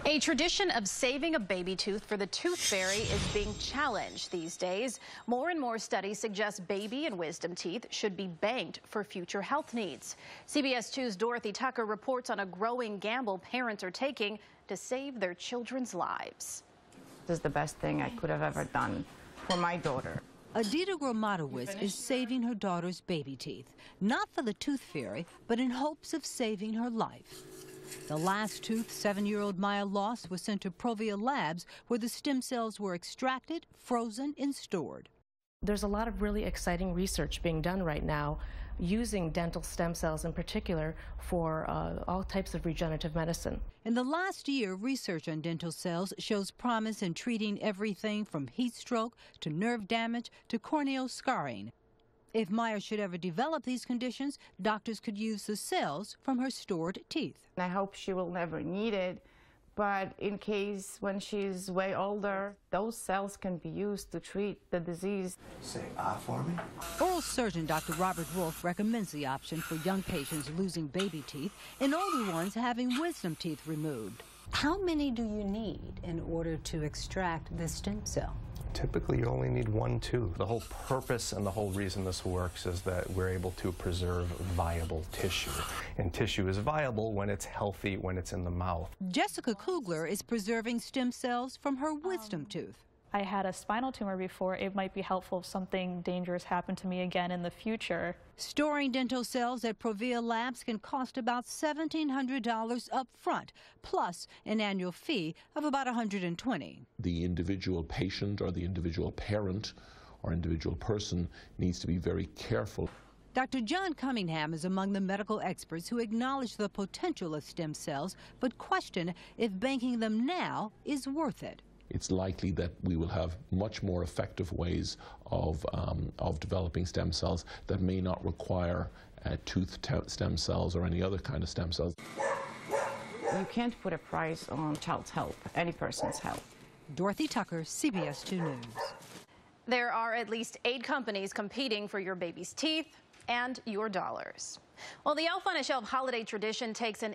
A tradition of saving a baby tooth for the tooth fairy is being challenged these days. More and more studies suggest baby and wisdom teeth should be banked for future health needs. CBS 2's Dorothy Tucker reports on a growing gamble parents are taking to save their children's lives. This is the best thing I could have ever done for my daughter. Adita Gromadowicz is saving her daughter's baby teeth, not for the tooth fairy, but in hopes of saving her life. The last tooth 7-year-old Maya lost was sent to Provia Labs, where the stem cells were extracted, frozen, and stored. There's a lot of really exciting research being done right now using dental stem cells in particular for all types of regenerative medicine. In the last year, research on dental cells shows promise in treating everything from heat stroke to nerve damage to corneal scarring. If Maya should ever develop these conditions, doctors could use the cells from her stored teeth. I hope she will never need it, but in case when she's way older, those cells can be used to treat the disease. Say for me. Oral surgeon Dr. Robert Wolf recommends the option for young patients losing baby teeth and older ones having wisdom teeth removed. How many do you need in order to extract the stem cell? Typically, you only need one tooth. The whole purpose and the whole reason this works is that we're able to preserve viable tissue. And tissue is viable when it's healthy, when it's in the mouth. Jessica Kugler is preserving stem cells from her wisdom tooth. I had a spinal tumor before. It might be helpful if something dangerous happened to me again in the future. Storing dental cells at Provia Labs can cost about $1,700 up front, plus an annual fee of about $120. The individual patient or the individual parent or individual person needs to be very careful. Dr. John Cunningham is among the medical experts who acknowledge the potential of stem cells, but question if banking them now is worth it. It's likely that we will have much more effective ways of developing stem cells that may not require tooth stem cells or any other kind of stem cells. You can't put a price on child's health, any person's health. Dorothy Tucker, CBS 2 News. There are at least 8 companies competing for your baby's teeth and your dollars. Well, the Elf on a Shelf holiday tradition takes an